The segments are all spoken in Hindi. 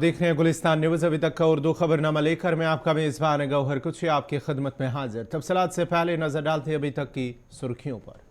देख रहे हैं गुलिस्तान न्यूज। अभी तक का उर्दू खबरनामा लेकर मैं आपका मेजबान गौहर कुछ आपकी खिदमत में हाजिर। तफसीलात से पहले नजर डालते हैं अभी तक की सुर्खियों पर।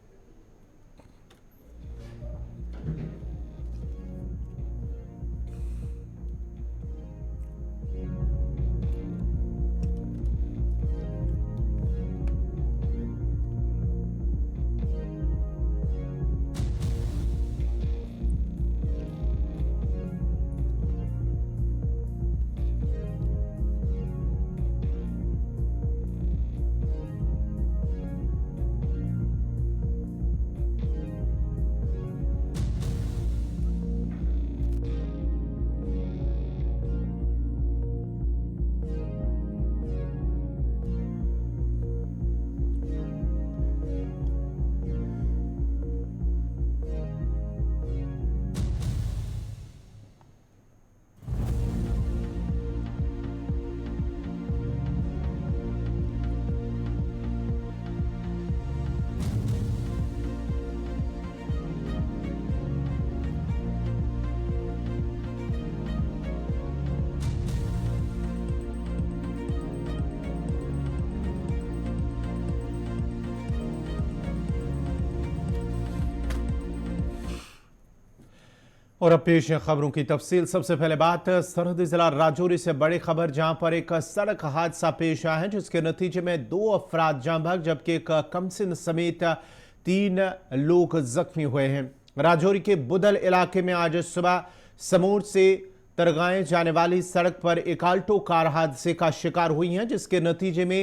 और अब पेश है खबरों की तफसील। सबसे पहले बात सरहदी जिला राजौरी से बड़ी खबर, जहां पर एक सड़क हादसा पेश आया है जिसके नतीजे में 2 अफराद जान बहक जबकि एक कमसिन समेत 3 लोग जख्मी हुए हैं। राजौरी के बुदल इलाके में आज सुबह समूर से तरगाएं जाने वाली सड़क पर एक आल्टो कार हादसे का शिकार हुई है जिसके नतीजे में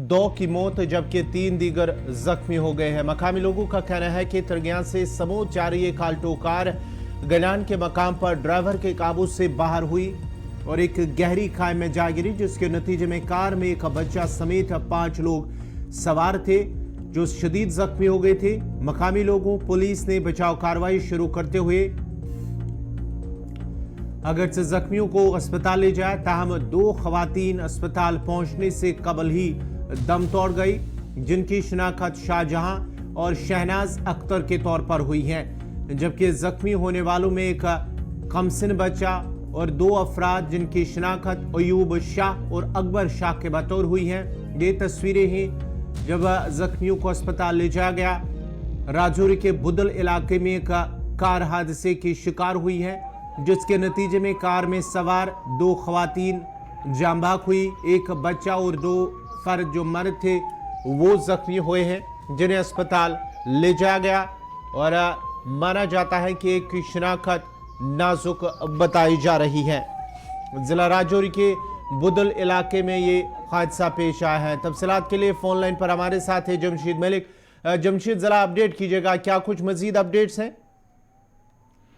2 की मौत जबकि 3 दीगर जख्मी हो गए हैं। मकामी लोगों का कहना है कि तरगां से समूर जा रही एक आल्टो कार गलान के मकाम पर ड्राइवर के काबू से बाहर हुई और एक गहरी खाई में जा गिरी जिसके नतीजे में कार में एक बच्चा समेत 5 लोग सवार थे जो शदीद जख्मी हो गए थे। मकामी लोगों पुलिस ने बचाव कार्रवाई शुरू करते हुए अगरचे जख्मियों को अस्पताल ले जाया, ताहम 2 खवातीन अस्पताल पहुंचने से कबल ही दम तोड़ गई जिनकी शिनाख्त शाहजहां और शहनाज अख्तर के तौर पर हुई है, जबकि जख्मी होने वालों में एक कमसिन बच्चा और 2 अफराद जिनकी शिनाख्त अयूब शाह और अकबर शाह के बतौर हुई है। ये तस्वीरें हैं जब जख्मियों को अस्पताल ले जाया गया। राजौरी के बुदल इलाके में एक कार हादसे की शिकार हुई है जिसके नतीजे में कार में सवार 2 खवातीन जान बहक हुई, एक बच्चा और 2 फर्द जो मर्द थे वो जख्मी हुए हैं जिन्हें अस्पताल ले जाया गया और माना जाता है कि एक की शिनाख्त नाजुक बताई जा रही है। जिला राजौरी के बुदल इलाके में ये हादसा पेश आया है। तफसीलात के लिए फोन लाइन पर हमारे साथ है जमशीद मलिक। जमशीद, जरा अपडेट कीजिएगा, क्या कुछ मजीद अपडेट्स हैं?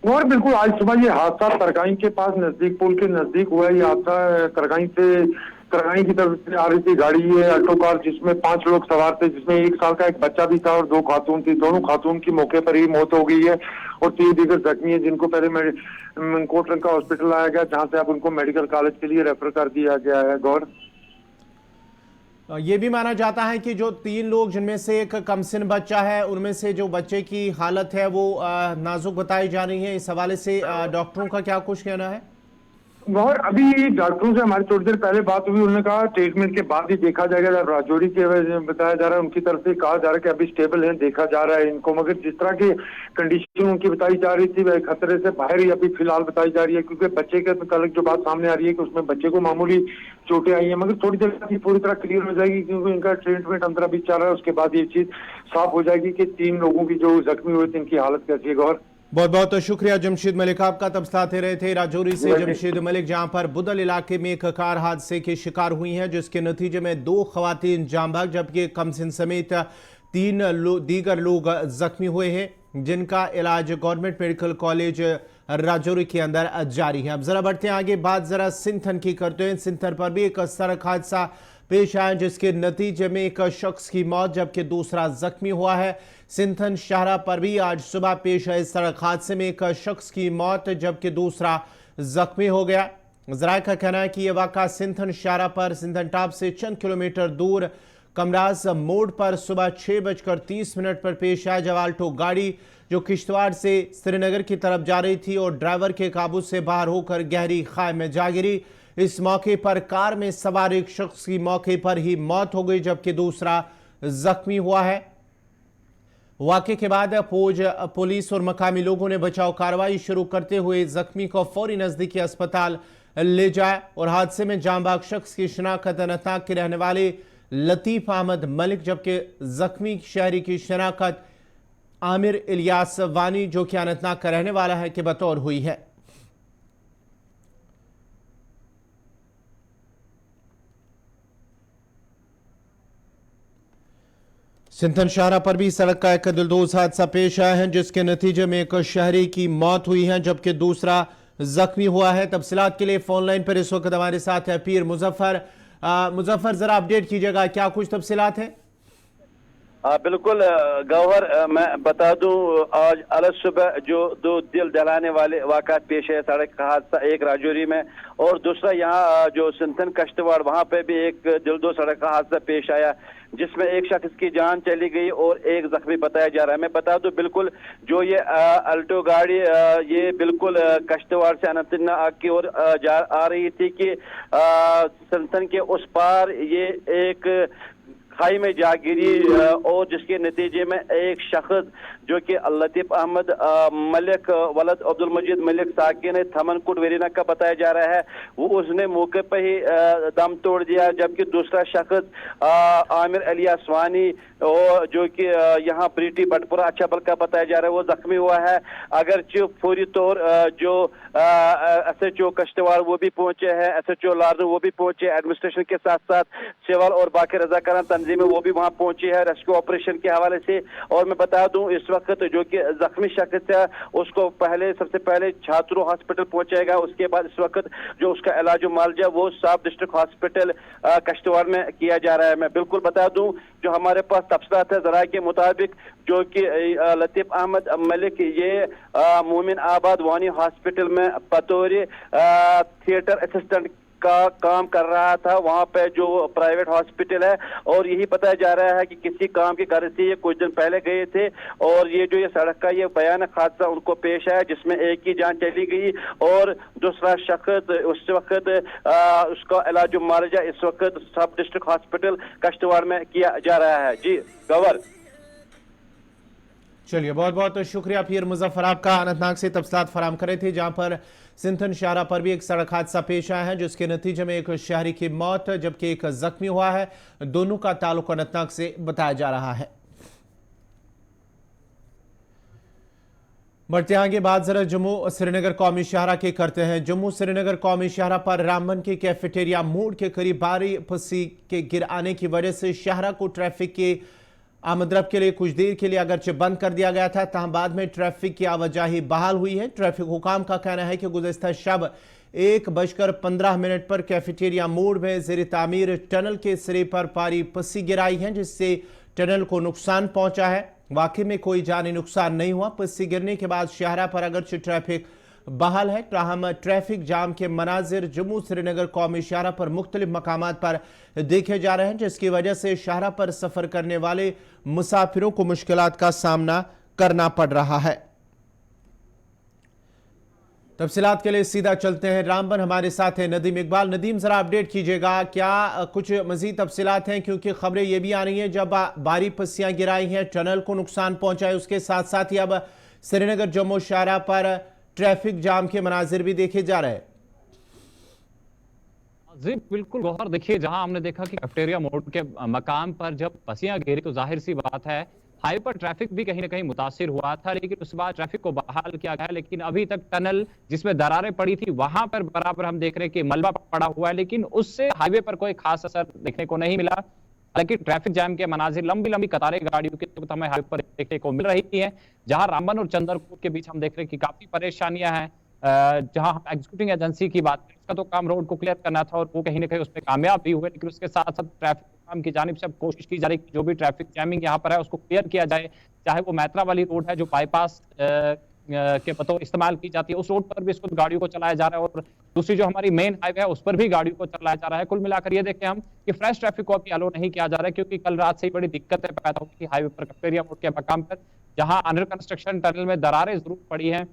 और बिल्कुल, आज सुबह ये हादसा तरगाई के पास नजदीक पुल के नजदीक हुआ। ये हादसा तरगाई की तरफ से आ रही थी गाड़ी, ये ऑटो कार जिसमें 5 लोग सवार थे, जिसमें 1 साल का एक बच्चा भी था और 2 खातून थी। दोनों खातून की मौके पर ही मौत हो गई है और 3 दीगर जख्मी है जिनको पहले कोटरंग का हॉस्पिटल लाया गया, जहां से अब उनको मेडिकल कॉलेज के लिए रेफर कर दिया गया है। गौर ये भी माना जाता है कि जो 3 लोग जिनमें से एक कमसिन बच्चा है उनमें से जो बच्चे की हालत है वो नाजुक बताई जा रही है। इस हवाले से डॉक्टरों का क्या कुछ कहना है? और अभी डॉक्टरों से हमारी थोड़ी देर पहले बात हुई, उन्होंने कहा ट्रीटमेंट के बाद ही देखा जाएगा। राजौरी के बताया जा रहा है, उनकी तरफ से कहा जा रहा है कि अभी स्टेबल है, देखा जा रहा है इनको, मगर जिस तरह की कंडीशन उनकी बताई जा रही थी वह खतरे से बाहर ही अभी फिलहाल बताई जा रही है, क्योंकि बच्चे के मुताबिक जो बात सामने आ रही है कि उसमें बच्चे को मामूली चोटें आई है, मगर थोड़ी देर बाद पूरी तरह क्लियर हो जाएगी क्योंकि इनका ट्रीटमेंट अंदर अभी चल रहा है। उसके बाद ये चीज साफ हो जाएगी कि 3 लोगों की जो जख्मी हुए थे इनकी हालत कैसी है। गौर बहुत बहुत शुक्रिया जमशीद मलिक, आपका तबसलाते रहे थे राजौरी से जमशीद मलिक, जहां पर बुदल इलाके में एक कार हादसे की शिकार हुई हैं जिसके नतीजे में 2 खवातीन जान बहक जबकि कमसिन समेत 3 दीगर लोग जख्मी हुए हैं जिनका इलाज गवर्नमेंट मेडिकल कॉलेज राजौरी के अंदर जारी है। अब जरा बढ़ते हैं आगे, बात जरा सिंथन की करते हैं। सिंथन पर भी एक सड़क हादसा पेश आया जिसके नतीजे में एक शख्स की मौत जबकि दूसरा जख्मी हुआ है। सिंथन शाहरा पर भी आज सुबह पेश आए सड़क हादसे में एक शख्स की मौत जबकि दूसरा जख्मी हो गया। जराये का कहना है कि यह वाक़ा सिंथन शाहरा पर सिंथन टॉप से चंद किलोमीटर दूर कमराज मोड़ पर सुबह 6:30 पर पेश आया जब आल्टो गाड़ी जो किश्तवाड़ से श्रीनगर की तरफ जा रही थी और ड्राइवर के काबू से बाहर होकर गहरी खाई में जा गिरी। इस मौके पर कार में सवार एक शख्स की मौके पर ही मौत हो गई, जबकि दूसरा जख्मी हुआ है। वाक़े के बाद पुलिस और मकामी लोगों ने बचाव कार्रवाई शुरू करते हुए जख्मी को फौरी नजदीकी अस्पताल ले जाया और हादसे में जांबाग शख्स की शिनाख्त अनंतनाग के रहने वाले लतीफ अहमद मलिक, जबकि जख्मी शहरी की शिनाख्त आमिर इलियास वानी जो कि अनंतनाग का रहने वाला है के बतौर हुई है। सिंथन शाहरा पर भी सड़क का एक दिलदोज हादसा पेश आया है, जिसके नतीजे में एक शहरी की मौत हुई है जबकि दूसरा जख्मी हुआ है। तफसीलात के लिए फोन लाइन पर इस वक्त हमारे साथ है पीर मुजफ्फर। मुजफ्फर, जरा अपडेट कीजिएगा, क्या कुछ तफसीलात है? बिल्कुल गौहर, मैं बता दूं, आज अलग सुबह जो दो दिल दहलाने वाले वाक़ात पेश है। सड़क का हादसा एक राजौरी में और दूसरा यहाँ जो सिंथन कश्तवाड़ वहाँ पे भी एक दिल-दो सड़क का हादसा पेश आया, जिसमें एक शख्स की जान चली गई और एक जख्मी बताया जा रहा है। मैं बता दूं, बिल्कुल जो ये अल्टो गाड़ी ये बिल्कुल कश्तवाड़ से अनंतनाग की ओर आ रही थी कि सिंथन के उस पार ये एक खाई में जा गिरी और जिसके नतीजे में एक शख्स जो कि लतीफ अहमद मलिक वलद अब्दुल मजीद मलिक साकिन थमनकुट वेरीना का बताया जा रहा है, वो उसने मौके पर ही दम तोड़ दिया, जबकि दूसरा शख्स आमिर इलियास वानी जो कि यहाँ ब्रिटी बटपुरा अच्छाबल का बताया जा रहा है, वो जख्मी हुआ है। अगरचे फौरी तौर जो SHO कश्तवाड़ वो भी पहुंचे हैं, SHO लार्न वो भी पहुंचे, एडमिनिस्ट्रेशन के साथ साथ सिविल और बाकी रजाकाराना तंजीमें वो भी वहां पहुंची है रेस्क्यू ऑपरेशन के हवाले से। और मैं बता दूं, इस वक्त जो कि जख्मी शख्स है उसको सबसे पहले छात्रों हॉस्पिटल पहुंचाएगा, उसके बाद इस वक्त जो उसका इलाज मालजा वो सब डिस्ट्रिक्ट हॉस्पिटल कश्तवाड़ में किया जा रहा है। मैं बिल्कुल बता दूं, जो हमारे पास तफसीलात है जरा के मुताबिक, जो कि लतीफ अहमद मलिक ये मोमिन आबाद वानी हॉस्पिटल में बतौर थिएटर असिस्टेंट का काम कर रहा था, वहां पे जो प्राइवेट हॉस्पिटल है, और यही बताया जा रहा है कि किसी काम के घर से ये कुछ दिन पहले गए थे और ये जो ये सड़क का ये भयानक हादसा उनको पेश आया, जिसमें एक की जान चली गई और दूसरा शख्स उस वक्त उसका इलाज मुआवजा इस वक्त सब डिस्ट्रिक्ट हॉस्पिटल कश्तवाड़ में किया जा रहा है। जी गवर। चलिए, बहुत बहुत शुक्रिया पीर मुजफ्फर, आपका अनंतनाग से तफसीलात फराम करे थे, जहां पर सिंथन शाहरा पर भी एक सड़क हादसा पेश आया है जिसके नतीजे में एक शहरी की मौत जबकि एक जख्मी हुआ है। दोनों का ताल्लुक अनंतनाग से बताया जा रहा है। बढ़ते आगे बात जरा जम्मू श्रीनगर कौमी शाहरा के करते हैं। जम्मू श्रीनगर कौमी शाहरा पर रामबन के कैफेटेरिया मोड़ के करीब भारी पस्सी के गिर आने की वजह से शाहरा को ट्रैफिक के आमदरफ्त के लिए कुछ देर के लिए अगरचे बंद कर दिया गया था, तहाँ बाद में ट्रैफिक की आवाजाही बहाल हुई है। ट्रैफिक हुकाम का कहना है कि गुज़श्ता शब 1:15 पर कैफेटेरिया मोड़ में ज़ेर तामीर टनल के सिरे पर भारी पस्सी गिराई है, जिससे टनल को नुकसान पहुंचा है। वाकई में कोई जानी नुकसान नहीं हुआ। पस्सी गिरने के बाद शाहरा पर अगरचे ट्रैफिक बहाल है, ताहम ट्रैफिक जाम के मनाजिर जम्मू श्रीनगर कौमी शाहरा पर मुख्तलिफ मकामात पर देखे जा रहे हैं, जिसकी वजह से शाहरा पर सफर करने वाले मुसाफिरों को मुश्किलात का सामना करना पड़ रहा है। तफसीलात के लिए सीधा चलते हैं रामबन, हमारे साथ है नदीम इकबाल। नदीम, जरा अपडेट कीजिएगा, क्या कुछ मजीद तफसीलात हैं, क्योंकि खबरें ये भी आ रही हैं जब भारी पस्सियां गिराई हैं टनल को नुकसान पहुंचा है, उसके साथ साथ ही अब श्रीनगर जम्मू शाहरा पर ट्रैफिक जाम के मनाजिर भी देखे जा रहे हैं। जी बिल्कुल गौहर, देखिए जहां हमने देखा कि कैफेटेरिया मोड़ के मकाम पर जब पस्सियां गिरी तो जाहिर सी बात है हाईवे पर ट्रैफिक भी कहीं ना कहीं मुतासिर हुआ था, लेकिन उस बाद ट्रैफिक को बहाल किया गया। लेकिन अभी तक टनल जिसमें दरारें पड़ी थी वहां पर बराबर हम देख रहे हैं कि मलबा पड़ा हुआ है, लेकिन उससे हाईवे पर कोई खास असर देखने को नहीं मिला। हालांकि ट्रैफिक जाम के मनाजिर लंबी लंबी कतारें गाड़ियों की हमें हाईवे पर देखने को मिल रही है, जहां रामबन और चंदरकोट के बीच हम देख रहे हैं कि काफी परेशानियां हैं। जहां एग्जीक्यूटिव एजेंसी की बात करें, उसका तो काम रोड को क्लियर करना था और वो कहीं ना कहीं उसमें कामयाब भी हुए, लेकिन उसके साथ साथ ट्रैफिक काम की जानिब से अब कोशिश की जा रही है कि जो भी ट्रैफिक जैमिंग यहाँ पर है उसको क्लियर किया जाए, चाहे वो मैत्रा वाली रोड है जो बाईपास के बतौर इस्तेमाल की जाती है, उस रोड पर भी इसको गाड़ियों को चलाया जा रहा है और दूसरी जो हमारी मेन हाईवे है उस पर भी गाड़ियों को चलाया जा रहा है। कुल मिलाकर ये देखें हम कि फ्रेश ट्रैफिक को अभी अलो नहीं किया जा रहा है, क्योंकि कल रात से ही बड़ी दिक्कतें पैदा हुई थी हाईवे पर कैफेटेरिया मोड़ के मकाम पर, जहां अंडर कंस्ट्रक्शन टनल में दरारें जरूर पड़ी हैं,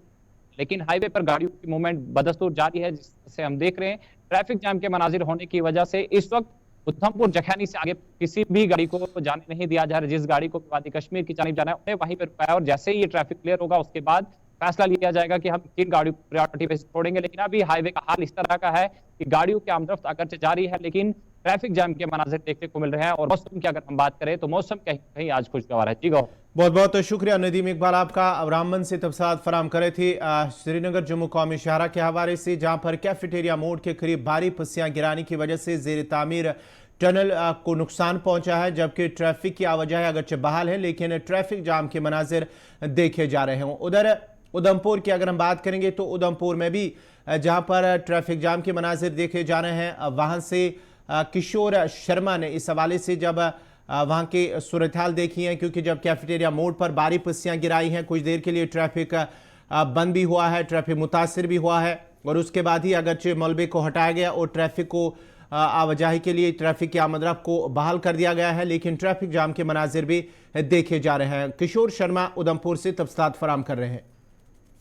लेकिन हाईवे पर गाड़ियों की मूवमेंट बदस्तूर जारी है, जिससे हम देख रहे हैं ट्रैफिक जाम के मनाजिर होने की वजह से इस वक्त उधमपुर जखैनी से आगे किसी भी गाड़ी को जाने नहीं दिया जा रहा। जिस गाड़ी को वादी कश्मीर की जानिब जाना है उन्हें वहीं पर रुकाया, और जैसे ही ये ट्रैफिक क्लियर होगा उसके बाद फैसला लिया जाएगा कि हम किन गाड़ियों को प्रायोरिटी पे छोड़ेंगे। लेकिन अभी हाईवे का हाल इस तरह का है कि गाड़ियों की आमदरफ्त अगरचे जारी है, लेकिन ट्रैफिक जाम के मनाजिर देखने को मिल रहे हैं। और मौसम की अगर हम बात करें तो मौसम कहीं कहीं आज खुशगवार है। जी गो, बहुत बहुत शुक्रिया नदीम इकबाल आपका। रामबन से तफसीलात फराम करे थे श्रीनगर जम्मू कौमी शहरा के हवाले से, जहां पर कैफेटेरिया मोड़ के करीब भारी पस्सियां गिराने की वजह से जेर तामीर टनल को नुकसान पहुंचा है, जबकि ट्रैफिक की आवाजाही अगरचे बहाल है, लेकिन ट्रैफिक जाम के मनाजिर देखे जा रहे हैं। उधर उधमपुर की अगर हम बात करेंगे तो उधमपुर में भी जहां पर ट्रैफिक जाम के मनाजिर देखे जा रहे हैं, वहां से किशोर शर्मा ने इस हवाले से जब वहां की सूरत हाल देखी है, क्योंकि जब कैफेटेरिया मोड़ पर भारी पस्सियां गिराई हैं, कुछ देर के लिए ट्रैफिक बंद भी हुआ है, ट्रैफिक मुतासिर भी हुआ है, और उसके बाद ही अगरचे मलबे को हटाया गया और ट्रैफिक को आवाजाही के लिए ट्रैफिक की आमदरफ्त को बहाल कर दिया गया है, लेकिन ट्रैफिक जाम के मनाजिर भी देखे जा रहे हैं। किशोर शर्मा उधमपुर से तफसीलात फराम कर रहे हैं।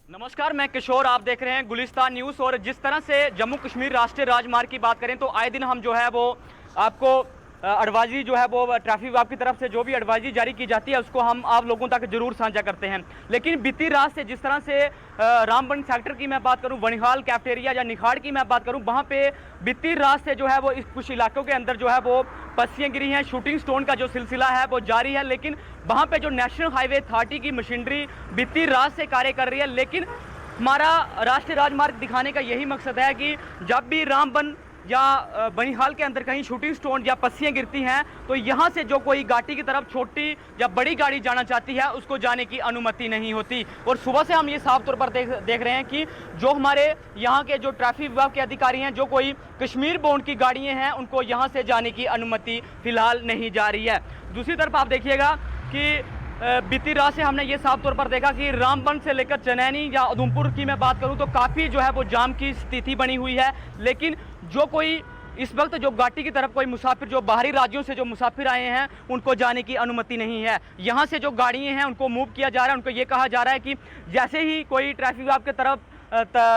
नमस्कार, मैं किशोर, आप देख रहे हैं गुलिस्तान न्यूज़। और जिस तरह से जम्मू कश्मीर राष्ट्रीय राजमार्ग की बात करें तो आए दिन हम जो है वो आपको एडवाइजरी जो है वो ट्रैफिक विभाग की तरफ से जो भी एडवाइजरी जारी की जाती है उसको हम आप लोगों तक जरूर साझा करते हैं। लेकिन बीती रात से जिस तरह से रामबन सेक्टर की मैं बात करूं, वनिहाल कैफेटेरिया या निखाड़ की मैं बात करूं, वहां पे बीती रात से जो है वो इस कुछ इलाकों के अंदर जो है वो पस्सियां गिरी हैं, शूटिंग स्टोन का जो सिलसिला है वो जारी है। लेकिन वहां पे जो नेशनल हाईवे अथॉरिटी की मशीनरी बीती रात से कार्य कर रही है। लेकिन हमारा राष्ट्रीय राजमार्ग दिखाने का यही मकसद है कि जब भी रामबन या बनिहाल के अंदर कहीं शूटिंग स्टोन या पस्सियां गिरती हैं तो यहाँ से जो कोई घाटी की तरफ छोटी या बड़ी गाड़ी जाना चाहती है उसको जाने की अनुमति नहीं होती। और सुबह से हम ये साफ तौर पर देख रहे हैं कि जो हमारे यहाँ के जो ट्रैफिक विभाग के अधिकारी हैं, जो कोई कश्मीर बोर्ड की गाड़ियाँ हैं, उनको यहाँ से जाने की अनुमति फिलहाल नहीं जा रही है। दूसरी तरफ आप देखिएगा कि बीती रात से हमने ये साफ तौर पर देखा कि रामबन से लेकर चनैनी या उधमपुर की मैं बात करूं तो काफ़ी जो है वो जाम की स्थिति बनी हुई है। लेकिन जो कोई इस वक्त जो घाटी की तरफ कोई मुसाफिर जो बाहरी राज्यों से जो मुसाफिर आए हैं उनको जाने की अनुमति नहीं है। यहाँ से जो गाड़ियाँ हैं उनको मूव किया जा रहा है। उनको ये कहा जा रहा है कि जैसे ही कोई ट्रैफिक विभाग की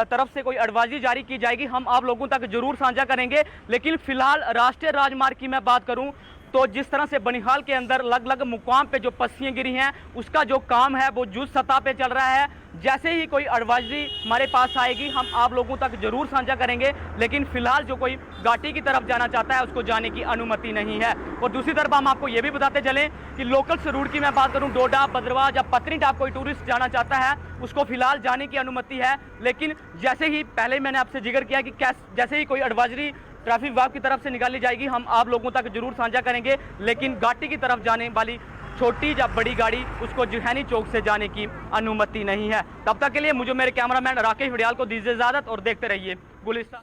तरफ से कोई एडवाइजरी जारी की जाएगी हम आप लोगों तक जरूर साझा करेंगे। लेकिन फिलहाल राष्ट्रीय राजमार्ग की मैं बात करूं तो जिस तरह से बनिहाल के अंदर अलग अलग मुकाम पे जो पस्सियां गिरी हैं उसका जो काम है वो युद्ध सतह पे चल रहा है। जैसे ही कोई एडवाइजरी हमारे पास आएगी हम आप लोगों तक जरूर साझा करेंगे। लेकिन फिलहाल जो कोई घाटी की तरफ जाना चाहता है उसको जाने की अनुमति नहीं है। और दूसरी तरफ हम आपको ये भी बताते चलें कि लोकल से रूट की मैं बात करूं, डोडा, भद्रवाह या पत्नीटाप कोई टूरिस्ट जाना चाहता है उसको फिलहाल जाने की अनुमति है। लेकिन जैसे ही पहले मैंने आपसे जिक्र किया कि जैसे ही कोई एडवाइजरी ट्रैफिक विभाग की तरफ से निकाली जाएगी हम आप लोगों तक जरूर साझा करेंगे। लेकिन घाटी की तरफ जाने वाली छोटी या बड़ी गाड़ी उसको जुहैनी चौक से जाने की अनुमति नहीं है। तब तक के लिए मुझे मेरे कैमरामैन राकेश वडियाल को दीजिए इजाजत और देखते रहिए गुलिस्तान।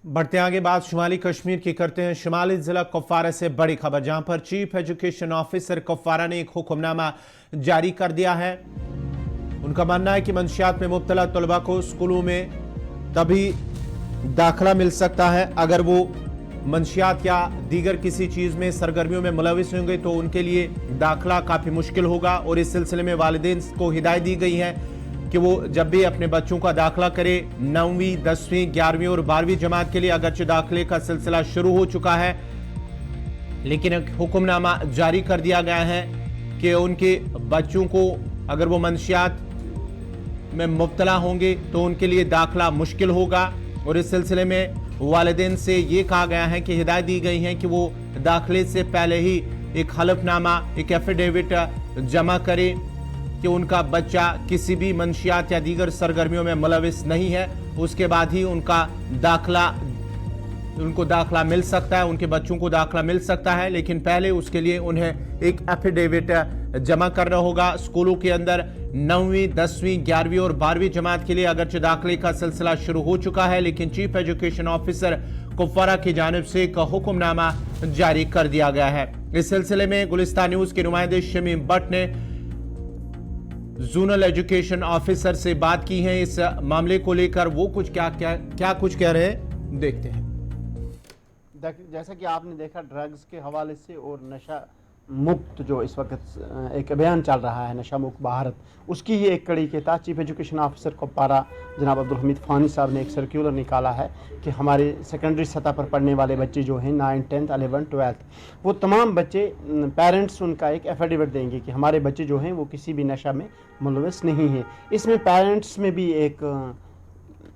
बढ़ते आगे बात शुमाली कश्मीर की करते हैं। शुमाली जिला कुपवारा से बड़ी खबर, जहां पर चीफ एजुकेशन ऑफिसर कुपवारा ने एक हुक्मनामा जारी कर दिया है। उनका मानना है कि मंशियात में मुब्तला तलबा को स्कूलों में तभी दाखिला मिल सकता है अगर वो मंशियात या दीगर किसी चीज़ में सरगर्मियों में मुलविस होंगे तो उनके लिए दाखिला काफ़ी मुश्किल होगा। और इस सिलसिले में वालिदैन को हिदायत दी गई है कि वो जब भी अपने बच्चों का दाखिला करे 9वीं, 10वीं, 11वीं और 12वीं जमात के लिए, अगरचे दाखिले का सिलसिला शुरू हो चुका है लेकिन एक हुक्मनामा जारी कर दिया गया है कि उनके बच्चों को अगर वो मंशियात में मुब्तला होंगे तो उनके लिए दाखिला मुश्किल होगा। और इस सिलसिले में वालिदैन से ये कहा गया है कि हिदायत दी गई है कि वो दाखिले से पहले ही एक हलफनामा, एक एफिडेविट जमा करे कि उनका बच्चा किसी भी मंशियात या दीगर सरगर्मियों में मुलविस नहीं है। उसके बाद ही उनको दाखिला मिल सकता है, उनके बच्चों को दाखिला मिल सकता है। लेकिन पहले उसके लिए उन्हें एक एफिडेविट जमा करना होगा। स्कूलों के अंदर 9वीं, 10वीं, 11वीं और 12वीं जमात के लिए अगरचे दाखिले का सिलसिला शुरू हो चुका है लेकिन चीफ एजुकेशन ऑफिसर कुपवारा की जानिब से एक हुक्मनामा जारी कर दिया गया है। इस सिलसिले में गुलिस्तान न्यूज के नुमाइंदे शमीम भट्ट ने जोनल एजुकेशन ऑफिसर से बात की है। इस मामले को लेकर वो कुछ क्या कुछ कह रहे हैं, देखते हैं। जैसा कि आपने देखा ड्रग्स के हवाले से और मुक्त जो इस वक्त एक अभियान चल रहा है, नशा मुक्त भारत, उसकी ही एक कड़ी के तहत चीफ एजुकेशन ऑफिसर कुपवारा जनाब अब्दुल हमीद फ़ानी साहब ने एक सर्कुलर निकाला है कि हमारे सेकेंडरी सतह पर पढ़ने वाले बच्चे जो हैं 9th 10th 11th 12th, वो तमाम बच्चे, पेरेंट्स उनका एक एफिडेविट देंगे कि हमारे बच्चे जो हैं वो किसी भी नशा में मुलविस नहीं हैं। इसमें पेरेंट्स में भी एक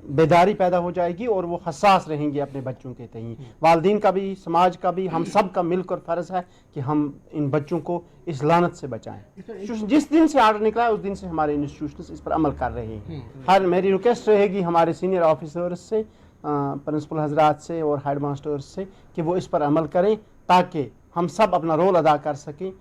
बेदारी पैदा हो जाएगी और वो हसास रहेंगे अपने बच्चों के तई। वालिदैन का भी, समाज का भी, हम सब का मिलकर फ़र्ज़ है कि हम इन बच्चों को इस लानत से बचाएं। जिस दिन से आर्डर निकला है उस दिन से हमारे इंस्टीट्यूशन इस पर अमल कर रहे हैं। मेरी रिक्वेस्ट रहेगी हमारे सीनियर ऑफिसर्स से, प्रिंसिपल हजरात से और हेड मास्टर्स से कि वो इस पर अमल करें ताकि हम सब अपना रोल अदा कर सकें।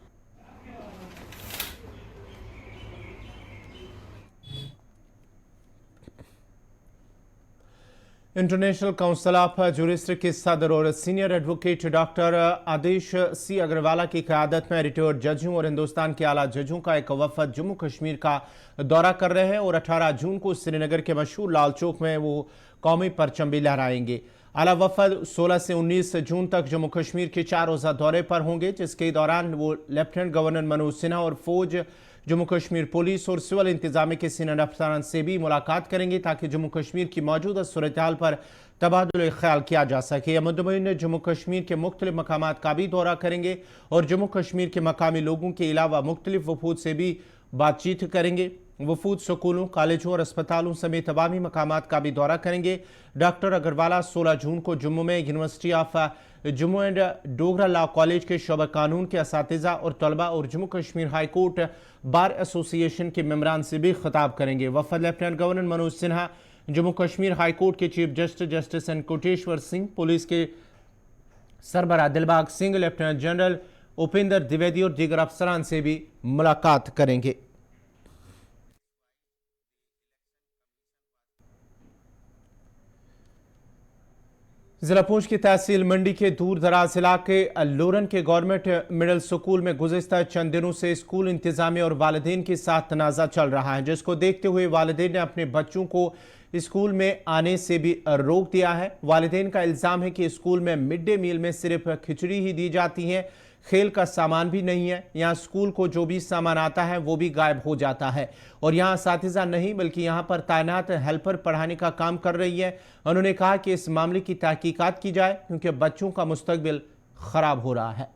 इंटरनेशनल काउंसिल ऑफ जुरिस्ट के सदर और सीनियर एडवोकेट डॉक्टर आदेश सी अग्रवाला की क़यादत में रिटायर्ड जजों और हिंदुस्तान के आला जजों का एक वफद जम्मू कश्मीर का दौरा कर रहे हैं और 18 जून को श्रीनगर के मशहूर लाल चौक में वो कौमी परचम भी लहराएंगे। आला वफद 16 से 19 जून तक जम्मू कश्मीर के 4 रोज़ा दौरे पर होंगे, जिसके दौरान वो लेफ्टिनेंट गवर्नर मनोज सिन्हा और फौज, जम्मू कश्मीर पुलिस और सिविल इंतजामी के सीनियर अफसरान से भी मुलाकात करेंगे ताकि जम्मू कश्मीर की मौजूदा सूरत-ए-हाल पर तबादुल ख्याल किया जा सके। मुद्दईन जम्मू कश्मीर के मुख्तलिफ मकामात का भी दौरा करेंगे और जम्मू कश्मीर के मकामी लोगों के अलावा मुख्तलिफ वफूद से भी बातचीत करेंगे। वफूद स्कूलों, कॉलेजों और अस्पतालों समेत तमामी मकामात का भी दौरा करेंगे। डॉक्टर अग्रवाला 16 जून को जम्मू में university of Jammu and Dogra law college के शोबा कानून के असातिज़ा और तलबा और Jammu Kashmir high court bar association के मेम्बरान से भी खिताब करेंगे। वफद lieutenant governor Manoj Sinha, Jammu Kashmir high court के chief justice N Koteshwar Singh, police के सरबराह दिलबाग सिंह, लेफ्टिनेंट जनरल उपेंद्र द्विवेदी और दीगर अफसरान से भी मुलाकात करेंगे। जिला पूंछ की तहसील मंडी के दूर दराज इलाके लोरन के गवर्नमेंट मिडिल स्कूल में गुज़िश्ता चंद दिनों से स्कूल इंतजामिया और वालिदैन के साथ तनाज़ा चल रहा है, जिसको देखते हुए वालिदैन ने अपने बच्चों को स्कूल में आने से भी रोक दिया है। वालिदैन का इल्ज़ाम है कि स्कूल में मिड डे मील में सिर्फ खिचड़ी ही दी जाती है, खेल का सामान भी नहीं है। यहाँ स्कूल को जो भी सामान आता है वो भी गायब हो जाता है और यहाँ असातिज़ा नहीं बल्कि यहाँ पर तैनात हेल्पर पढ़ाने का काम कर रही है। उन्होंने कहा कि इस मामले की तहकीकात की जाए क्योंकि बच्चों का मुस्तकबिल खराब हो रहा है।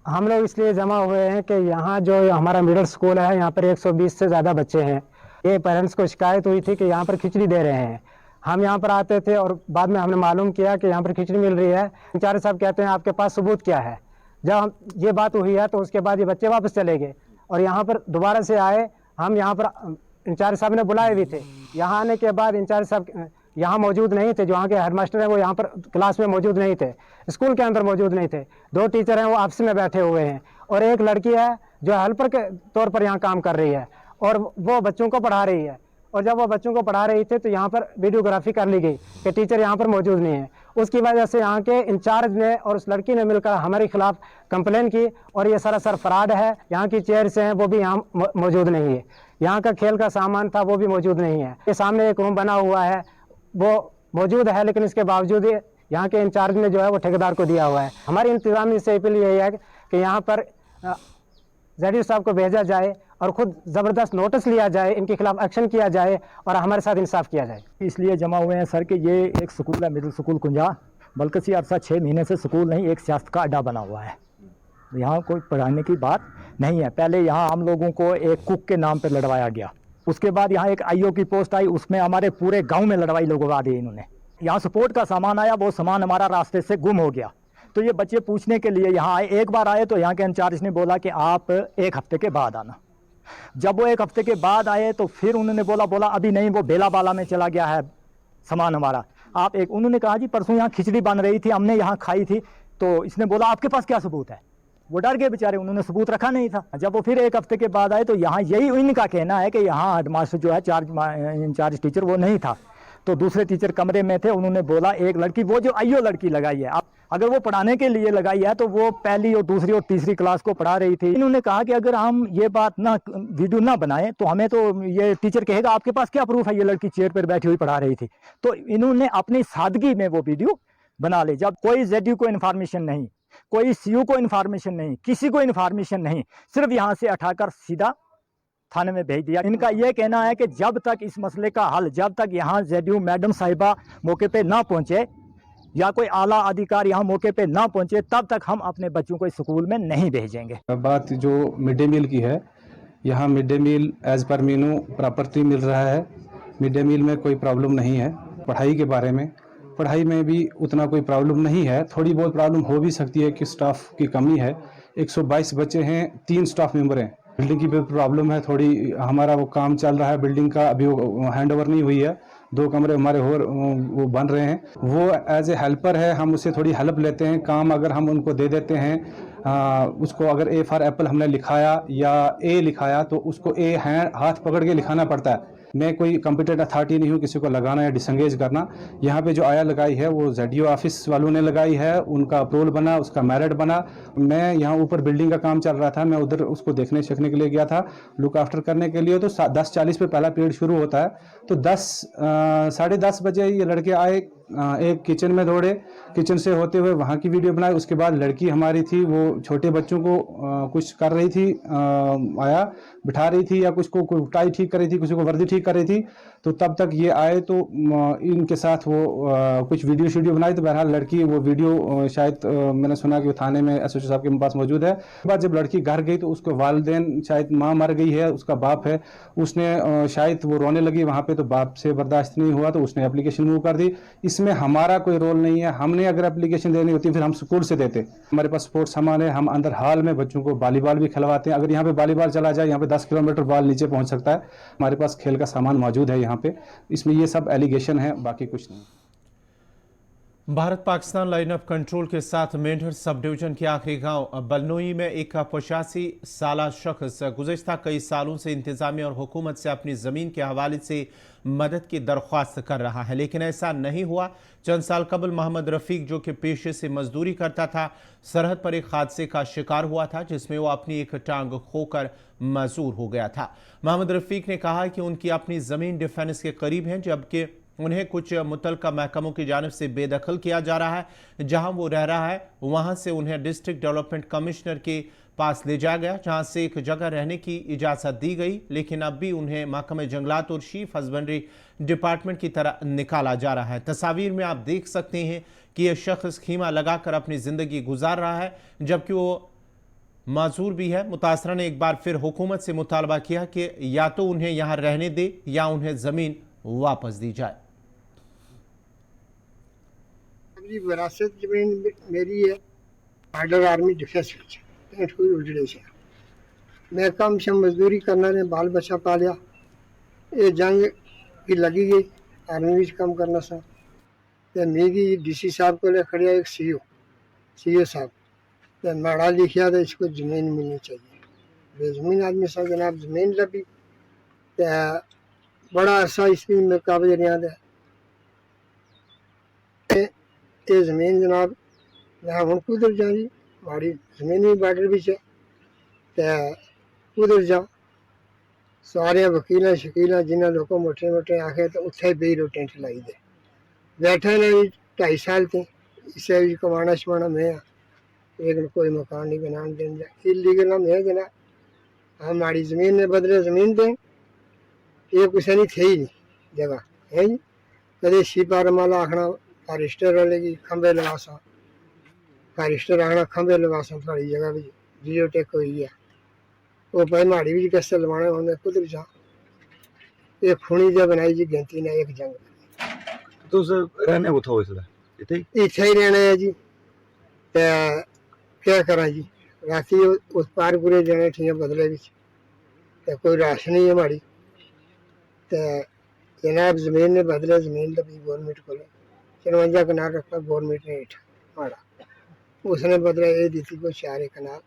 हम लोग इसलिए जमा हुए हैं कि यहाँ जो हमारा मिडिल स्कूल है, यहाँ पर 120 से ज़्यादा बच्चे हैं। ये पेरेंट्स को शिकायत हुई थी कि यहाँ पर खिचड़ी दे रहे हैं। हम यहाँ पर आते थे और बाद में हमने मालूम किया कि यहाँ पर खिचड़ी मिल रही है। इंचार्ज साहब कहते हैं आपके पास सबूत क्या है। जब ये बात हुई है तो उसके बाद ये बच्चे वापस चले गए और यहाँ पर दोबारा से आए। हम यहाँ पर इंचार्ज साहब ने बुलाए भी थे। यहाँ आने के बाद इंचार्ज साहब यहाँ मौजूद नहीं थे। जो वहाँ के हेडमास्टर हैं वो यहाँ पर क्लास में मौजूद नहीं थे, स्कूल के अंदर मौजूद नहीं थे। 2 टीचर हैं वो आपस में बैठे हुए हैं और एक लड़की है जो हेल्पर के तौर पर यहाँ काम कर रही है और वो बच्चों को पढ़ा रही है। और जब वो बच्चों को पढ़ा रही थी तो यहाँ पर वीडियोग्राफी कर ली गई कि टीचर यहाँ पर मौजूद नहीं है। उसकी वजह से यहाँ के इंचार्ज ने और उस लड़की ने मिलकर हमारे खिलाफ कंप्लेन की और ये सरासर फ्रॉड है। यहाँ की चेयर्स हैं वो भी यहाँ मौजूद नहीं है, यहाँ का खेल का सामान था वो भी मौजूद नहीं है। ये सामने एक रूम बना हुआ है वो मौजूद है, लेकिन इसके बावजूद यहाँ के इंचार्ज ने जो है वो ठेकेदार को दिया हुआ है। हमारी इंतजामी से अपील यही है कि यहाँ पर ज़रीर साहब को भेजा जाए और खुद ज़बरदस्त नोटिस लिया जाए, इनके खिलाफ एक्शन किया जाए और हमारे साथ इंसाफ किया जाए। इसलिए जमा हुए हैं सर कि ये एक स्कूल है, मिडिल स्कूल कुंजा, बल्कि अरसा 6 महीने से स्कूल नहीं, एक सियासत का अड्डा बना हुआ है। यहाँ कोई पढ़ाने की बात नहीं है। पहले यहाँ हम लोगों को एक कुक के नाम पर लड़वाया गया, उसके बाद यहाँ एक आईओ की पोस्ट आई, उसमें हमारे पूरे गाँव में लड़वाई लगवा दी इन्होंने। यहाँ सपोर्ट का सामान आया, वो सामान हमारा रास्ते से गुम हो गया। तो ये बच्चे पूछने के लिए यहाँ आए। एक बार आए तो यहाँ के इंचार्ज ने बोला कि आप 1 हफ्ते के बाद आना। जब वो 1 हफ्ते के बाद आए तो फिर उन्होंने बोला अभी नहीं, वो बेला बाला में चला गया है सामान हमारा। उन्होंने कहा जी परसों यहाँ खिचड़ी बन रही थी, हमने यहाँ खाई थी। तो इसने बोला आपके पास क्या सबूत है? वो डर गए बेचारे, उन्होंने सबूत रखा नहीं था। जब वो फिर 1 हफ्ते के बाद आए तो यहाँ यही इनका कहना है कि यहाँ हेडमास्टर जो है इंचार्ज टीचर वो नहीं था, तो दूसरे टीचर कमरे में थे। उन्होंने बोला एक लड़की, वो जो आईओ लड़की लगाई है, आप अगर वो पढ़ाने के लिए लगाई है तो वो पहली और दूसरी और तीसरी क्लास को पढ़ा रही थी। इन्होंने कहा कि अगर हम ये बात ना वीडियो ना बनाएं तो हमें तो ये टीचर कहेगा आपके पास क्या प्रूफ है ये लड़की चेयर पर बैठी हुई पढ़ा रही थी। तो इन्होंने अपनी सादगी में वो वीडियो बना ले। जब कोई जेडयू को इन्फॉर्मेशन नहीं, कोई सीयू को इन्फॉर्मेशन नहीं, किसी को इन्फॉर्मेशन नहीं, सिर्फ यहाँ से उठाकर सीधा थाने में भेज दिया। इनका यह कहना है कि जब तक इस मसले का हल, जब तक यहाँ जेडयू मैडम साहिबा मौके पे ना पहुंचे या कोई आला अधिकारी यहाँ मौके पे ना पहुंचे, तब तक हम अपने बच्चों को स्कूल में नहीं भेजेंगे। बात जो मिड डे मील की है, यहाँ mid day meal as per मेनू प्रॉपर्टी मिल रहा है। मिड डे मील में कोई प्रॉब्लम नहीं है। पढ़ाई के बारे में, पढ़ाई में भी उतना कोई प्रॉब्लम नहीं है। थोड़ी बहुत प्रॉब्लम हो भी सकती है कि स्टाफ की कमी है। 122 बच्चे हैं, 3 स्टाफ मेंबर हैं। बिल्डिंग की भी प्रॉब्लम है थोड़ी। हमारा वो काम चल रहा है बिल्डिंग का, अभी वो हैंड ओवर नहीं हुई है। 2 कमरे हमारे वो बन रहे हैं। वो एज ए हेल्पर है, हम उससे थोड़ी हेल्प लेते हैं। काम अगर हम उनको दे देते हैं, उसको अगर ए फॉर एप्पल हमने लिखाया या ए लिखाया तो उसको ए हाथ पकड़ के लिखाना पड़ता है। मैं कोई कॉम्पिटेंट अथॉरिटी नहीं हूँ किसी को लगाना या डिसंगेज करना। यहाँ पे जो आया लगाई है वो जेडीओ ऑफिस वालों ने लगाई है, उनका अप्रूवल बना, उसका मेरिट बना। मैं यहाँ ऊपर बिल्डिंग का काम चल रहा था, मैं उधर उसको देखने के लिए गया था, लुक आफ्टर करने के लिए। तो 10:40 पे पहला पीरियड शुरू होता है। तो 10 साढ़े 10 बजे ये लड़के आए, एक किचन में दौड़े, किचन से होते हुए वहाँ की वीडियो बनाई। उसके बाद लड़की हमारी थी, वो छोटे बच्चों को कुछ कर रही थी, आया बिठा रही थी या कुछ को टाई ठीक कर रही थी, किसी को वर्दी ठीक कर रही थी। तो तब तक ये आए तो इनके साथ वो कुछ वीडियो बनाई। तो बहरहाल लड़की वो वीडियो शायद मैंने सुना कि वो थाने में एसएचओ साहब के पास मौजूद है। बाद जब लड़की घर गई तो उसको वालिदैन, शायद माँ मर गई है, उसका बाप है, उसने शायद वो रोने लगी वहाँ पे, तो बाप से बर्दाश्त नहीं हुआ तो उसने एप्लीकेशन मूव कर दी। इसमें हमारा कोई रोल नहीं है। हमने अगर एप्लीकेशन देनी होती फिर हम स्कूल से देते। हमारे पास स्पोर्ट्स सामान है, हम अंदर हॉल में बच्चों को वॉलीबॉल भी खिलवाते हैं। अगर यहाँ पे वॉलीबॉल चला जाए, यहाँ पे 10 किलोमीटर बॉल नीचे पहुँच सकता है। हमारे पास खेल का सामान मौजूद है यहाँ पे। इसमें ये सब एलिगेशन है, बाकी कुछ नहीं। Bharat Pakistan line of control के साथ मेंढर सब डिवीजन के आखिरी गांव बलनोई में एक 85 साला शख्स गुज़श्ता कई सालों से इंतजामिया और हुकूमत से अपनी ज़मीन के हवाले से मदद की दरख्वास्त कर रहा है, लेकिन ऐसा नहीं हुआ। चंद साल कबल मोहम्मद रफ़ीक, जो कि पेशे से मजदूरी करता था, सरहद पर एक हादसे का शिकार हुआ था जिसमें वो अपनी एक टांग खोकर मजूर हो गया था। मोहम्मद रफ़ीक ने कहा कि उनकी अपनी ज़मीन डिफेंस के करीब है, जबकि उन्हें कुछ मुतल्लिका महकमों की जानिब से बेदखल किया जा रहा है। जहां वो रह रहा है वहां से उन्हें डिस्ट्रिक्ट डेवलपमेंट कमिश्नर के पास ले जाया गया, जहां से एक जगह रहने की इजाज़त दी गई, लेकिन अब भी उन्हें महकमे जंगलात और चीफ हस्बेंड्री डिपार्टमेंट की तरह निकाला जा रहा है। तस्वीर में आप देख सकते हैं कि यह शख्स खीमा लगाकर अपनी ज़िंदगी गुजार रहा है, जबकि वो माजूर भी है। मुतासरा ने एक बार फिर हुकूमत से मुतालबा किया कि या तो उन्हें यहाँ रहने दे या उन्हें ज़मीन वापस दी जाए। विरासत जमीन मेरी है, बॉर्डर आर्मी डिफेंस उजड़े से मैं कम से मजदूरी करना ने बाल बच्चा पालिया। ये जंग की लगी गई आर्मी कम करना सा तो मेरी डीसी साहब को ले खड़िया एक सीओ साहब तो माड़ा लिखिया तो इसको ज़मीन मिलनी चाहिए। बेज़मीन आदमी सा जनाब ज़मीन लभी तो बड़ा अरसा इसमें में काबिज रहा है। ये ज़मीन जनाब मैं हूँ कुदर जा जी, हमारी ज़मीन भी बॉर्डर भी है तो कुदर जा। सारे वकील शकील जिन्हें लोग मोटे मोटे आखे तो उत्थे बी रो टेंट लाई दे बैठे ने 2.5 साल थे। इसे भी कमाना शमाना मैं लेकिन कोई मकान नहीं बनाने देना इलीगल हम है जना। हमारी ज़मीन ने बदले ज़मीन दें, ये कुछ नहीं थे ही नहीं जगह है जी। कदे शिपार माला आखना फारिस्टर वाले की खंबे लवासा, फारिस्टर आखना खंबे लवासा थोड़ी जगह भी जियो टेक हुई है। वो भाई माड़ी भी कैसे लवाना होंगे कुदर जा। ये खूनी जो बनाई जी गिनती ने एक जंग तो रहने को था इसलिए इत्थे ही रहना है जी। तो क्या करा जी, राती उस पार पूरे जाने ठीक बदले भी तो कोई राशन नहीं है हमारी। तो जनाब ज़मीन ने बदले ज़मीन लगी गवर्नमेंट को 54 कनाल रखा गवर्नमेंट ने हेठा माड़ा, उसने बदले ये दी थी कोई 4 कनाल।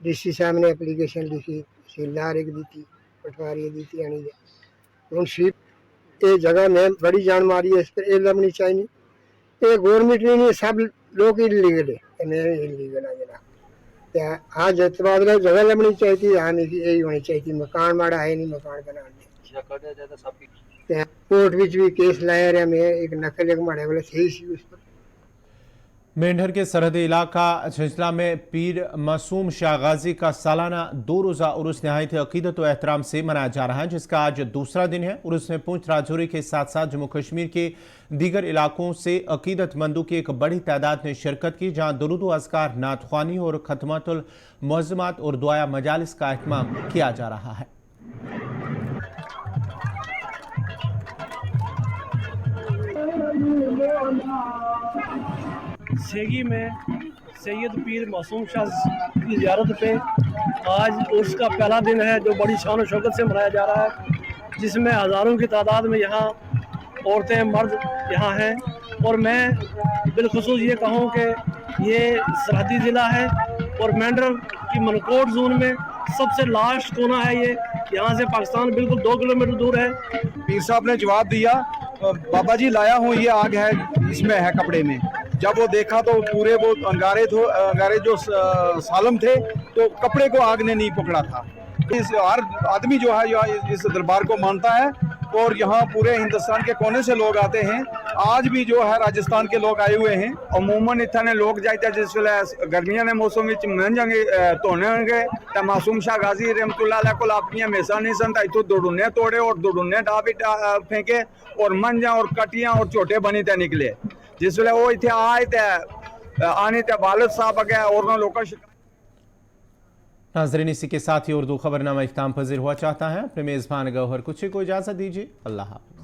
डीसी साहब ने एप्लीकेशन लिखी, तहसीलदार एक दी थी, पटवारी दी थी आनी हूँ शीप ये जगह में बड़ी जान मारी है। इस पर ये लबनी चाहिए, ये गवर्नमेंट नहीं सब लोग इलीगल है, मैं इलीगल है जना। तो हाँ जतबाद जगह लबनी चाहिए थी, हाँ यही होनी चाहिए थी। मकान माड़ा है नहीं, मकान बना कोर्ट भी केस लाया रहा मैं एक नकल एक माड़े वाले सही सी उस पर मेंढर के सरहदी इलाका झंझला में पीर मासूम शाह गाजी का सालाना 2 रोज़ा उर्स नहायत अकीदत व एहतराम से मनाया जा रहा है, जिसका आज दूसरा दिन है। उर्स में पूंछ राजौरी के साथ साथ जम्मू कश्मीर के दीगर इलाकों से अकीदतमंदों की एक बड़ी तादाद ने शिरकत की, जहां दुरूद व अज़कार, नात ख्वानी और खतमतुल मुअज़्ज़मात और दुआया मजालिस का एहतमाम किया जा रहा है। सेगी में सैयद पीर मासूम शाह की ज़ियारत पे आज उर्स का पहला दिन है, जो बड़ी शान और शौकत से मनाया जा रहा है, जिसमें हज़ारों की तादाद में यहाँ औरतें मर्द यहाँ हैं। और मैं बिलखुसूस ये कहूँ कि ये सरहदी ज़िला है और मेंढर की मनकोट जोन में सबसे लास्ट कोना है ये। यहाँ से पाकिस्तान बिल्कुल 2 किलोमीटर दूर है। पीर साहब ने जवाब दिया, बाबा जी लाया हूँ ये आग है, इसमें है कपड़े में। जब वो देखा तो पूरे वो अंगारे जो सालम थे, तो कपड़े को आग ने नहीं पकड़ा था। इस हर आदमी जो है इस दरबार को मानता है और यहाँ पूरे हिंदुस्तान के कोने से लोग आते हैं। आज भी जो है राजस्थान के लोग आए हुए हैं। अमूमन इतने लोग जाते जिस वे गर्मियों के मौसम में मन जाएंगे धोने होंगे तो मासूम शाह गाजी रहमतुल्लाह अलैह को अपनी हमेशा नहीं सन इतों दुडुन्ने तोड़े और दुडुन्ने भी फेंके और मंजा और कटियाँ और छोटे बनी ते निकले। जिस वे वो इतने आए थे आने ते वालिद साहब अगे और लोग। नाज़रीन, इसी के साथ ही उर्दू खबरनामा इख्तिताम पज़ीर हुआ चाहता है। अपने मेज़बान गौहर कुछ को इजाज़त दीजिए। अल्लाह हाफ़िज़।